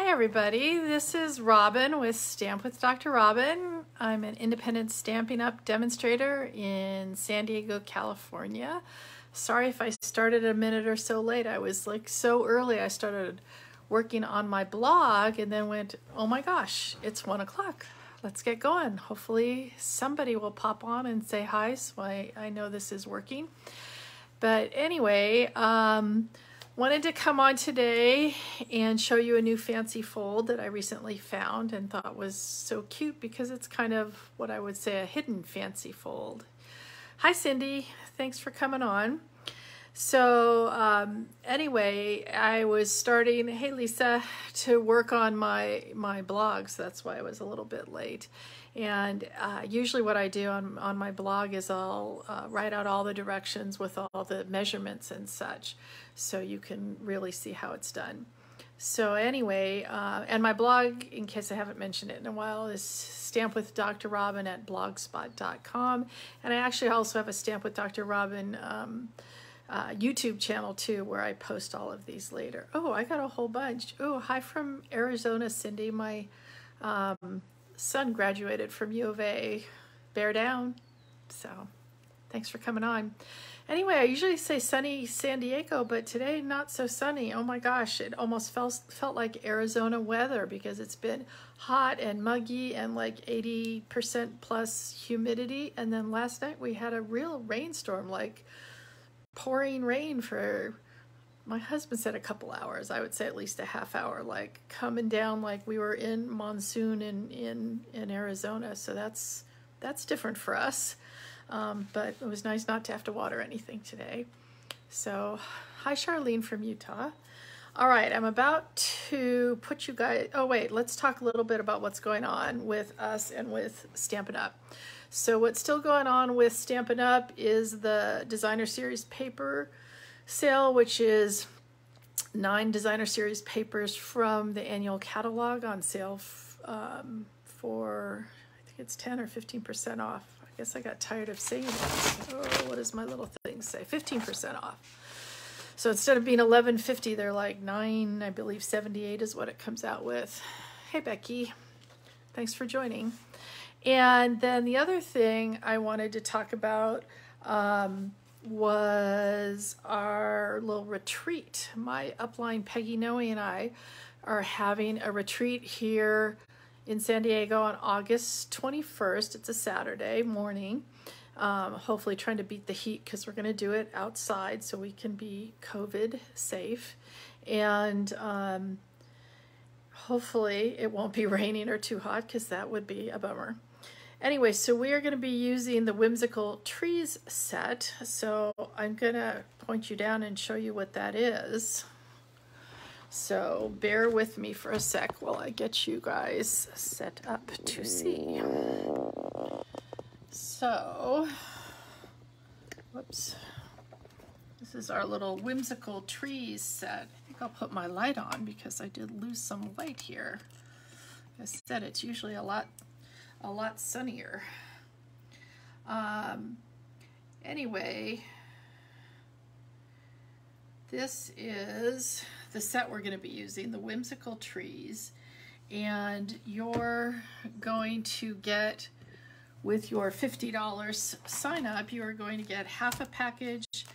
everybody, this is Robin with Stamp with Dr. Robin. I'm an independent Stampin' Up demonstrator in San Diego, California. Sorry if I started a minute or so late. I was like so early. I started working on my blog and then went, oh my gosh, it's 1 o'clock. Let's get going. Hopefully somebody will pop on and say hi so I know this is working. But anyway, wanted to come on today and show you a new fancy fold that I recently found and thought was so cute because it's kind of what I would say a hidden fancy fold. Hi Cindy, thanks for coming on. So anyway, I was starting, hey Lisa, to work on my blog, so that's why I was a little bit late. And usually what I do on my blog is I'll write out all the directions with all the measurements and such, so you can really see how it's done. So anyway, and my blog, in case I haven't mentioned it in a while, is Stamp with Dr. Robin at blogspot.com. And I actually also have a Stamp with Dr. Robin YouTube channel too, where I post all of these later. Oh, I got a whole bunch. Oh, hi from Arizona, Cindy. My son graduated from U of A. Bear down. So thanks for coming on. Anyway, I usually say sunny San Diego, but today not so sunny. Oh my gosh, it almost felt like Arizona weather because it's been hot and muggy and like 80% plus humidity. And then last night we had a real rainstorm, like pouring rain for, my husband said a couple hours. I would say at least a half hour, like coming down like we were in monsoon in Arizona. So that's different for us. But it was nice not to have to water anything today. So, hi Charlene from Utah. All right, I'm about to put you guys, oh wait, let's talk a little bit about what's going on with us and with Stampin' Up. So what's still going on with Stampin' Up is the Designer Series paper sale, which is 9 Designer Series papers from the annual catalog on sale for, I think it's 10 or 15% off. I guess I got tired of saying that. Oh, what does my little thing say? 15% off. So instead of being $11.50, they're like $9, I believe 78 is what it comes out with. Hey Becky, thanks for joining. And then the other thing I wanted to talk about was our little retreat. My upline Peggy Noe and I are having a retreat here in San Diego on August 21st. It's a Saturday morning. Hopefully trying to beat the heat because we're going to do it outside so we can be COVID safe. And hopefully it won't be raining or too hot because that would be a bummer. Anyway, so we are going to be using the Whimsical Trees Set. So I'm going to point you down and show you what that is. So bear with me for a sec while I get you guys set up to see. So, whoops. This is our little Whimsical Trees Set. I think I'll put my light on because I did lose some light here. Like I said, it's usually a lot sunnier. Anyway, this is the set we're going to be using, the Whimsical Trees, and you're going to get, with your $50 sign up, you are going to get half a package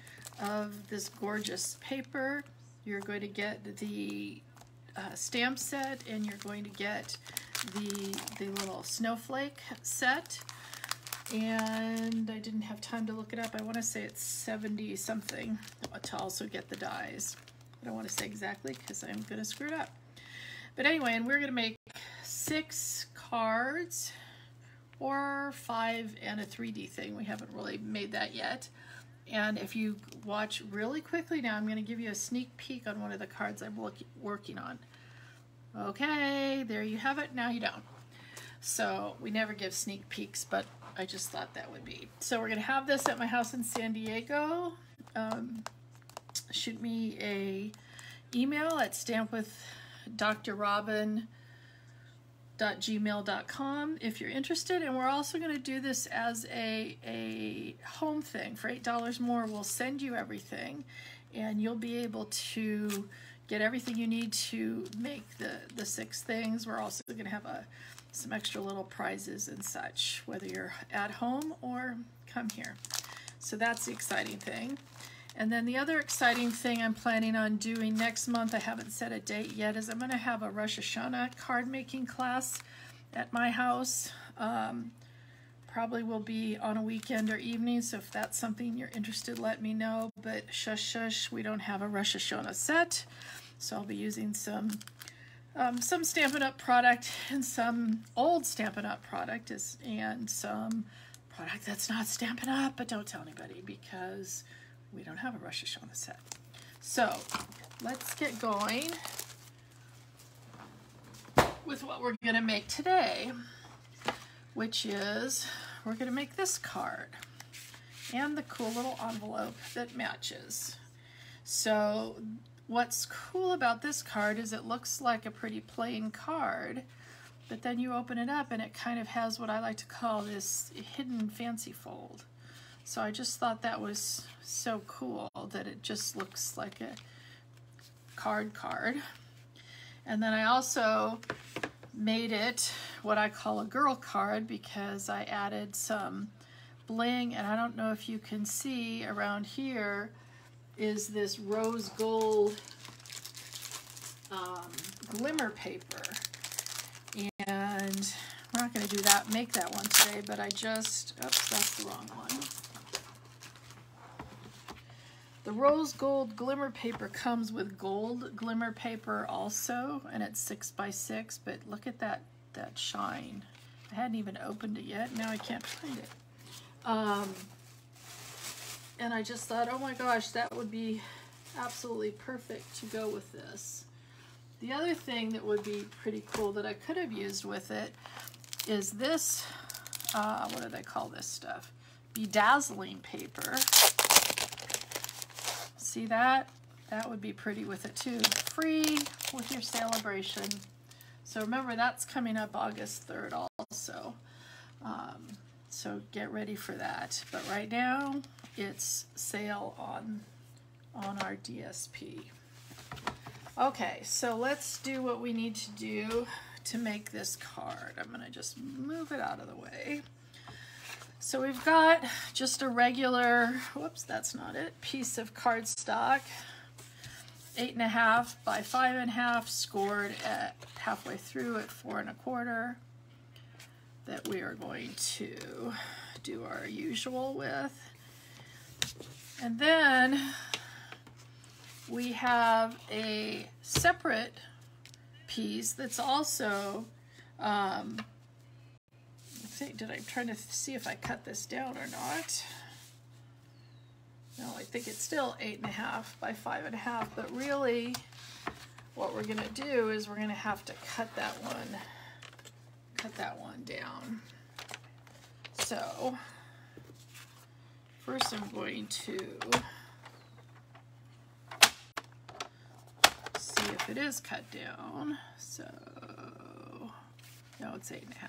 of this gorgeous paper. You're going to get the stamp set, and you're going to get the little snowflake set. And I didn't have time to look it up. I want to say it's 70 something to also get the dies. I don't want to say exactly because I'm going to screw it up. But anyway, and we're going to make 6 cards, or 5 and a 3D thing. We haven't really made that yet. And if you watch really quickly now, I'm going to give you a sneak peek on one of the cards I'm working on. Okay, there you have it. Now you don't. So we never give sneak peeks, but I just thought that would be. So we're going to have this at my house in San Diego. Shoot me a email at stampwithdrrobin@gmail.com if you're interested. And we're also going to do this as a home thing. For $8 more, we'll send you everything, and you'll be able to get everything you need to make the 6 things. We're also going to have some extra little prizes and such, whether you're at home or come here. So that's the exciting thing. And then the other exciting thing I'm planning on doing next month, I haven't set a date yet, is I'm going to have a Rosh Hashanah card making class at my house. Probably will be on a weekend or evening, so if that's something you're interested, let me know. But shush shush, we don't have a Rosh Hashanah set, so I'll be using some Stampin' Up product and some old Stampin' Up product and some product that's not Stampin' Up, but don't tell anybody because we don't have a Rosh Hashanah set. So let's get going with what we're going to make today, which is we're going to make this card and the cool little envelope that matches. So what's cool about this card is it looks like a pretty plain card, but then you open it up and it kind of has what I like to call this hidden fancy fold. So I just thought that was so cool that it just looks like a card. And then I also made it what I call a girl card because I added some bling, and I don't know if you can see around here is this rose gold glimmer paper. And we're not going to make that one today, but I just, oops, that's the wrong one. The rose gold glimmer paper comes with gold glimmer paper also, and it's 6 by 6, but look at that shine. I hadn't even opened it yet, now I can't find it. And I just thought, oh my gosh, that would be absolutely perfect to go with this. The other thing that would be pretty cool that I could have used with it is this, what do they call this stuff? Bedazzling paper. See that? That would be pretty with it too. Free with your celebration. So remember, that's coming up August 3rd also. So get ready for that. But right now, it's sale on our DSP. Okay, so let's do what we need to do to make this card. I'm gonna just move it out of the way. So we've got just a regular, whoops, that's not it, piece of cardstock, 8.5 by 5.5, scored at halfway through at 4 1/4, that we are going to do our usual with. And then we have a separate piece that's also, I'm trying to see if I cut this down or not. No, I think it's still 8.5 by 5.5, but really what we're gonna do is we're gonna have to cut that one down. So first I'm going to see if it is cut down. So, no, it's 8.5.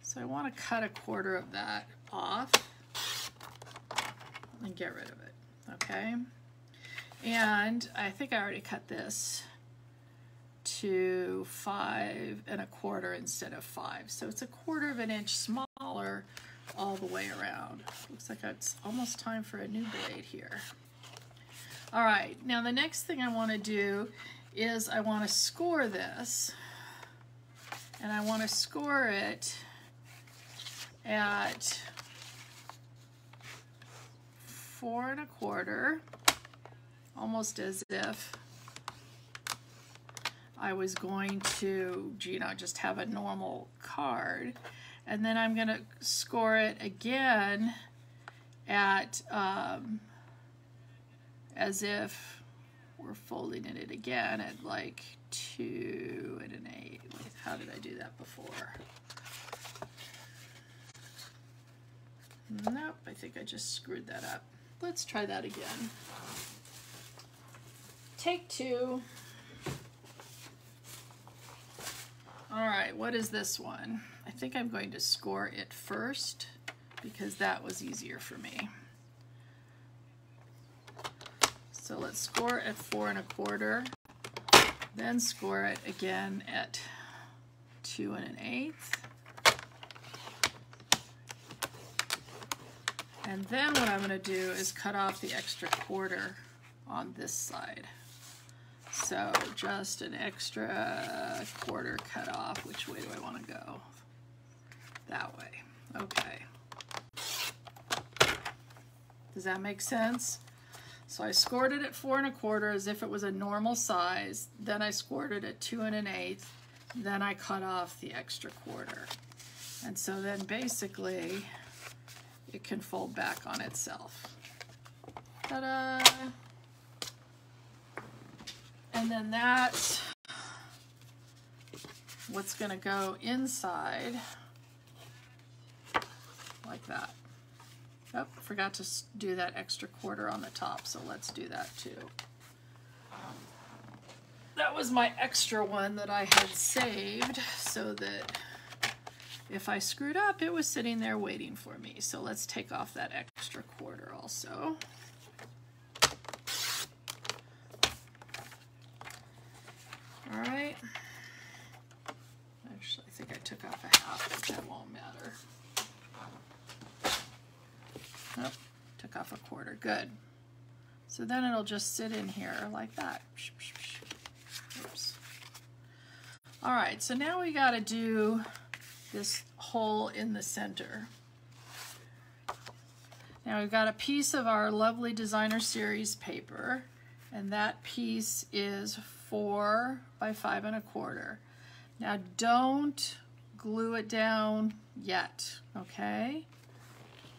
So I want to cut 1/4 of that off and get rid of it, okay? And I think I already cut this to 5 1/4 instead of 5. So it's 1/4 of an inch smaller all the way around. Looks like it's almost time for a new blade here. All right, now the next thing I want to do is I want to score this, and I want to score it at 4 1/4, almost as if I was going to, you know, just have a normal card. And then I'm going to score it again at, as if we're folding it again at like 2 1/8. How did I do that before? Nope, I think I just screwed that up. Let's try that again. Take 2. All right, what is this one? I think I'm going to score it first because that was easier for me. So let's score at 4 1/4. Then score it again at 2 1/8. And then what I'm going to do is cut off the extra quarter on this side. So just an extra quarter cut off. Which way do I want to go? That way. Okay. Does that make sense? So I scored it at 4 1/4 as if it was a normal size. Then I scored it at 2 1/8. Then I cut off the extra quarter. And so then basically it can fold back on itself. Ta-da! And then that's what's going to go inside like that. Oh, forgot to do that extra quarter on the top, so let's do that too. That was my extra one that I had saved so that if I screwed up, it was sitting there waiting for me. So let's take off that extra quarter also. All right. Actually, I think I took off a half, but that won't matter. Nope, took off a quarter. Good. So then it'll just sit in here like that. Oops. All right, so now we got to do this hole in the center. Now we've got a piece of our lovely designer series paper, and that piece is 4 by 5 1/4. Now don't glue it down yet, okay?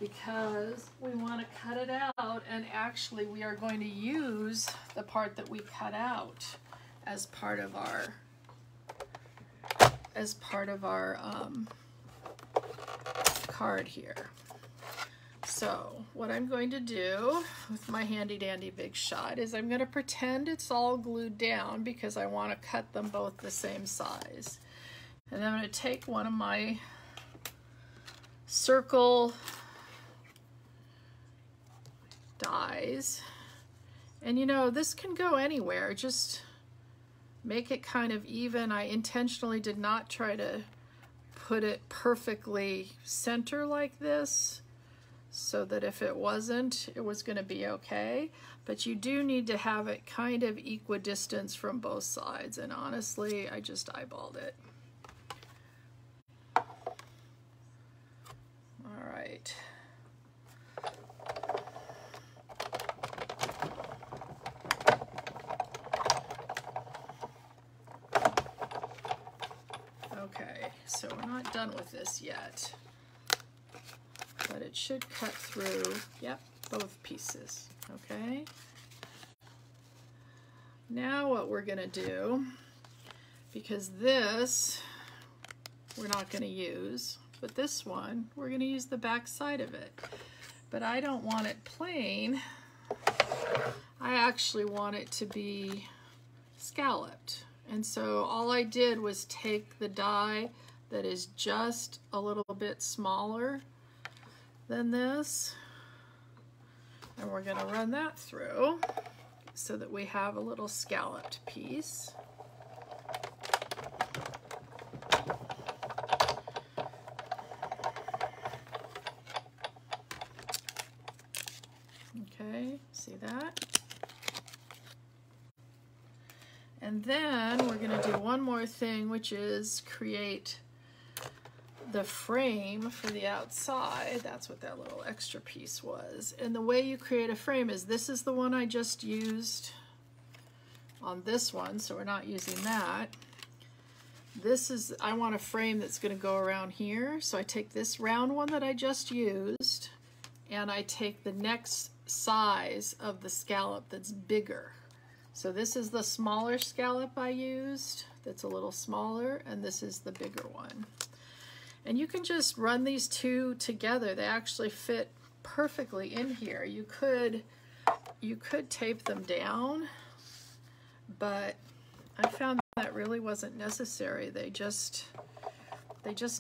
Because we want to cut it out, and actually we are going to use the part that we cut out as part of our card here. So what I'm going to do with my handy dandy Big Shot is I'm going to pretend it's all glued down because I want to cut them both the same size. And I'm going to take one of my circle dies, and you know, this can go anywhere, just make it kind of even. I intentionally did not try to put it perfectly center like this so that if it wasn't, it was going to be okay, but you do need to have it kind of equidistant from both sides, and honestly I just eyeballed it. All right. Okay, so we're not done with this yet, but it should cut through, yep, both pieces, okay? Now what we're gonna do, because this we're not gonna use, but this one, we're gonna use the back side of it. But I don't want it plain, I actually want it to be scalloped. And so all I did was take the die that is just a little bit smaller than this, and we're going to run that through so that we have a little scalloped piece. Okay, see that? And then we're going to do one more thing, which is create the frame for the outside. That's what that little extra piece was. And the way you create a frame is, this is the one I just used on this one, so we're not using that. This is, I want a frame that's going to go around here. So I take this round one that I just used, and I take the next size of the scallop that's bigger. So this is the smaller scallop I used, that's a little smaller, and this is the bigger one. And you can just run these two together. They actually fit perfectly in here. You could tape them down, but I found that really wasn't necessary. They just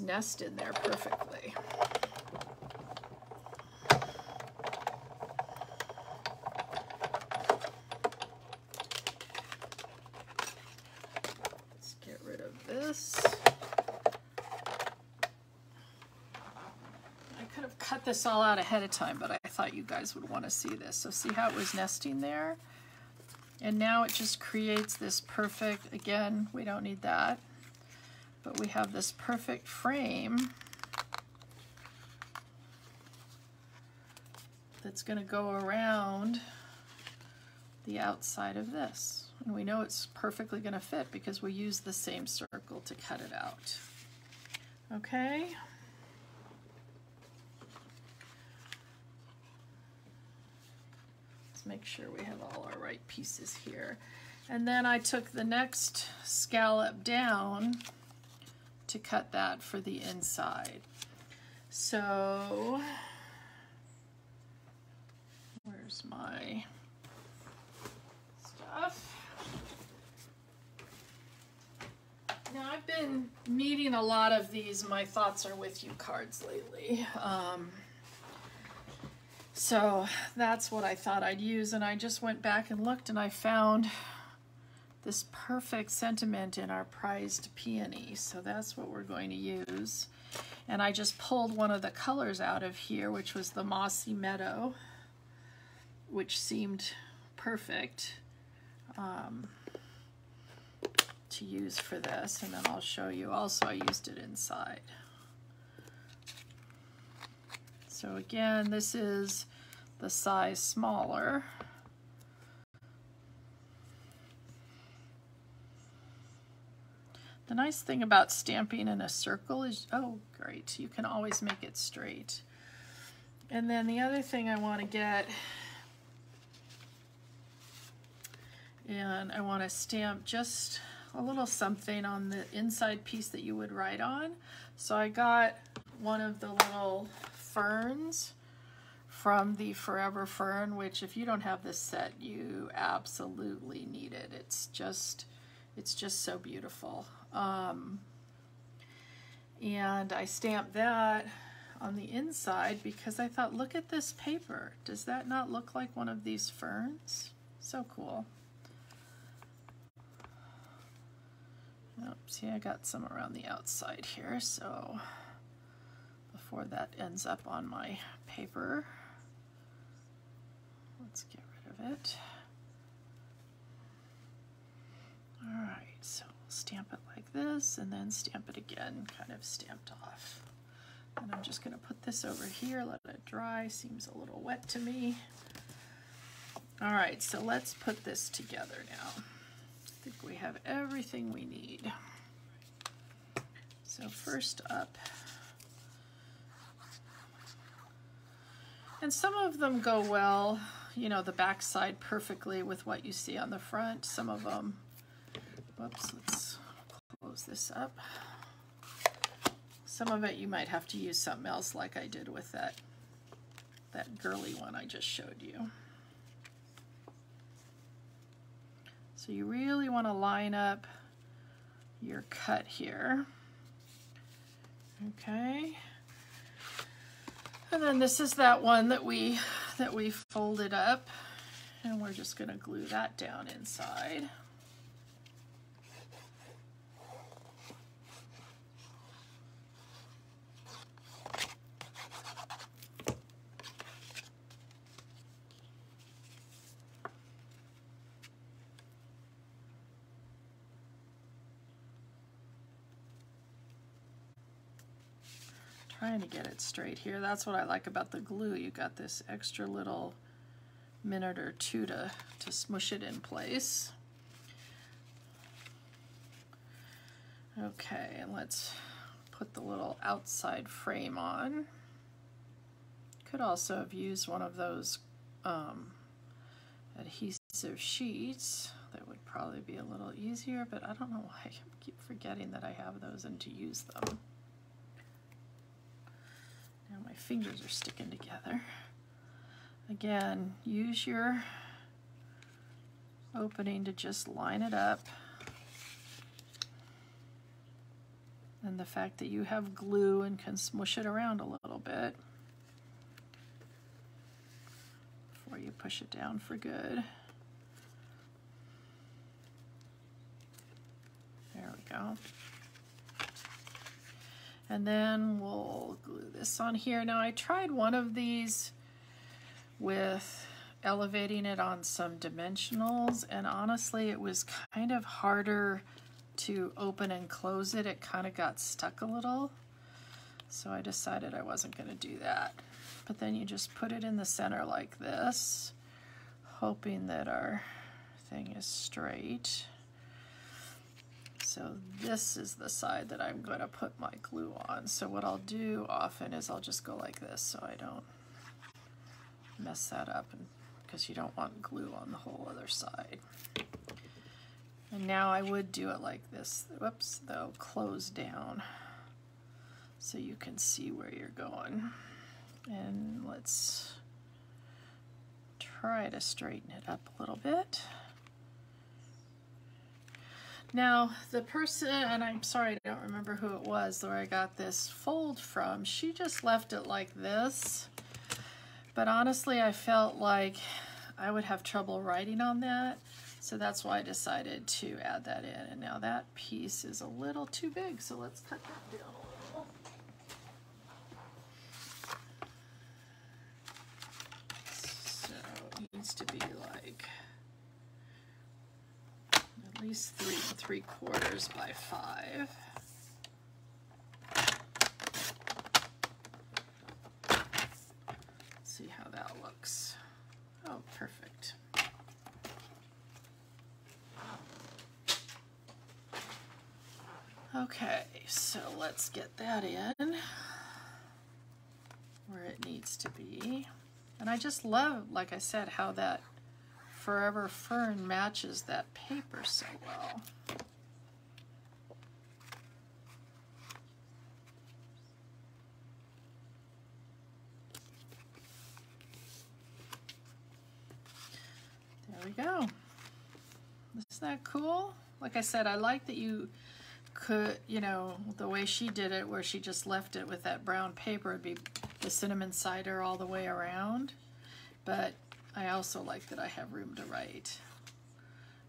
nest in there perfectly. this. I could have cut this all out ahead of time, but I thought you guys would want to see this. So see how it was nesting there? And now it just creates this perfect, again, we don't need that, but we have this perfect frame that's going to go around the outside of this. And we know it's perfectly going to fit because we use the same circle to cut it out. Okay? Let's make sure we have all our right pieces here. And then I took the next scallop down to cut that for the inside. So where's my stuff? Now I've been needing a lot of these My Thoughts Are With You cards lately. So that's what I thought I'd use, and I just went back and looked and I found this perfect sentiment in our prized peony. So that's what we're going to use. And I just pulled one of the colors out of here, which was the Mossy Meadow, which seemed perfect to use for this. And then I'll show you also I used it inside. So again, this is the size smaller. The nice thing about stamping in a circle is, oh great, you can always make it straight. And then the other thing I want to get, and I want to stamp just a little something on the inside piece that you would write on. So I got one of the little ferns from the Forever Fern, which if you don't have this set, you absolutely need it. It's just so beautiful. And I stamped that on the inside because I thought, look at this paper. Does that not look like one of these ferns? So cool. Oh, see, I got some around the outside here, so before that ends up on my paper, let's get rid of it. All right, so we'll stamp it like this and then stamp it again, kind of stamped off. And I'm just going to put this over here, let it dry. Seems a little wet to me. All right, so let's put this together now. I think we have everything we need. So first up, and some of them go well, you know, the back side perfectly with what you see on the front. Some of them, whoops, let's close this up. Some of it you might have to use something else like I did with that girly one I just showed you. So you really want to line up your cut here. Okay. And then this is that one that we folded up, and we're just going to glue that down inside. Trying to get it straight here. That's what I like about the glue. You got this extra little minute or two to smush it in place. Okay, and let's put the little outside frame on. Could also have used one of those adhesive sheets. That would probably be a little easier, but I don't know why I keep forgetting that I have those and to use them. Now my fingers are sticking together. Again, use your opening to just line it up. And the fact that you have glue and can smush it around a little bit before you push it down for good. There we go. And then we'll glue this on here. Now I tried one of these with elevating it on some dimensionals, and honestly it was kind of harder to open and close it. It kind of got stuck a little. So I decided I wasn't going to do that. But then you just put it in the center like this, hoping that our thing is straight. So this is the side that I'm going to put my glue on. So what I'll do often is I'll just go like this so I don't mess that up, because you don't want glue on the whole other side. And now I would do it like this. Whoops, they'll close down so you can see where you're going. And let's try to straighten it up a little bit. Now the person, and I'm sorry I don't remember who it was where I got this fold from, she just left it like this. But honestly I felt like I would have trouble writing on that. So that's why I decided to add that in. And now that piece is a little too big, so let's cut that down a little. So it needs to be like at least 3 3/4 by 5. See how that looks. Oh, perfect. Okay, so let's get that in where it needs to be. And I just love, like I said, how that Forever Fern matches that paper so well. There we go. Isn't that cool? Like I said, I like that you could, you know, the way she did it, where she just left it with that brown paper, it'd be the cinnamon cider all the way around. But I also like that I have room to write.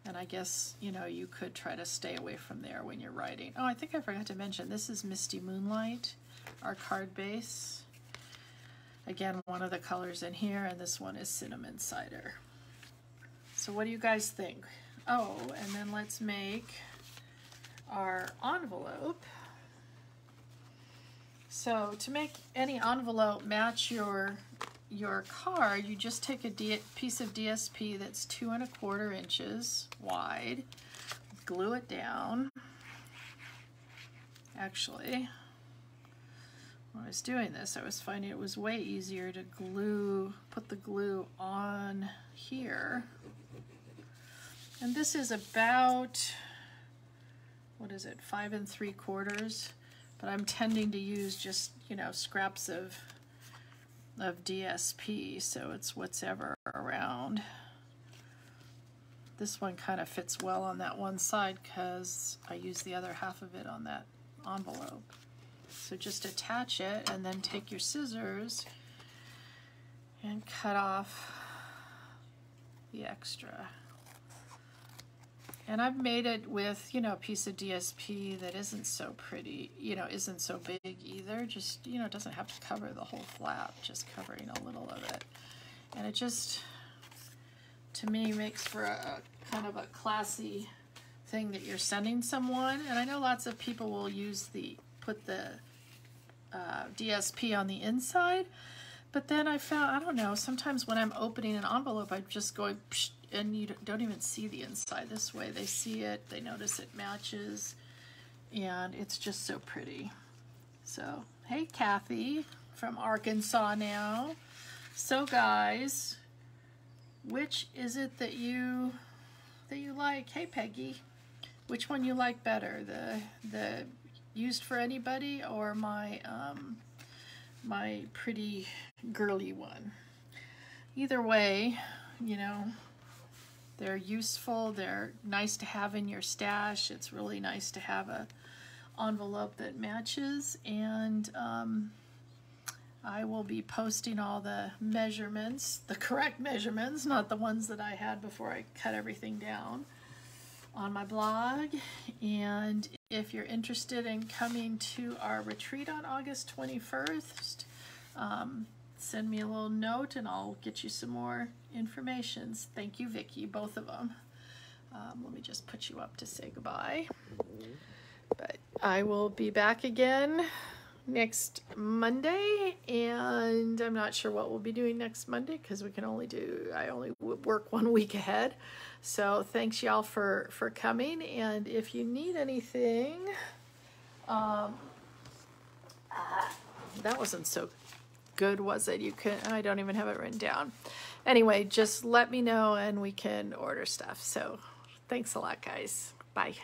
And I guess, you know, you could try to stay away from there when you're writing. Oh, I think I forgot to mention, this is Misty Moonlight, our card base. Again, one of the colors in here, and this one is cinnamon cider. So what do you guys think? Oh, and then let's make our envelope. So to make any envelope match your card, you just take a piece of DSP that's 2 1/4 inches wide, glue it down. Actually, when I was doing this, I was finding it was way easier to put the glue on here. And this is about, what is it, 5 3/4, but I'm tending to use just, you know, scraps of DSP, so it's whatever around. This one kind of fits well on that one side because I use the other half of it on that envelope. So just attach it and then take your scissors and cut off the extra. And I've made it with, you know, a piece of DSP that isn't so pretty, you know, isn't so big either. Just, you know, it doesn't have to cover the whole flap, just covering a little of it. And it just, to me, makes for a kind of a classy thing that you're sending someone. And I know lots of people will put the DSP on the inside. But then I found, I don't know, sometimes when I'm opening an envelope, I'm just going, psh, and you don't even see the inside. This way they see it, they notice it matches, and it's just so pretty. So, hey Kathy from Arkansas now. So guys, which is it that you like? Hey Peggy, which one you like better? The used for anybody or my my pretty girly one? Either way, you know, they're useful, they're nice to have in your stash. It's really nice to have a envelope that matches, and I will be posting all the measurements, the correct measurements, not the ones that I had before I cut everything down, on my blog. And if you're interested in coming to our retreat on August 21st, send me a little note and I'll get you some more information. Thank you, Vicki, both of them. Let me just put you up to say goodbye. But I will be back again next Monday, and I'm not sure what we'll be doing next Monday because I only work 1 week ahead. So thanks y'all for coming, and if you need anything, that wasn't so good, was it? I don't even have it written down. Anyway, just let me know and we can order stuff. So thanks a lot, guys. Bye.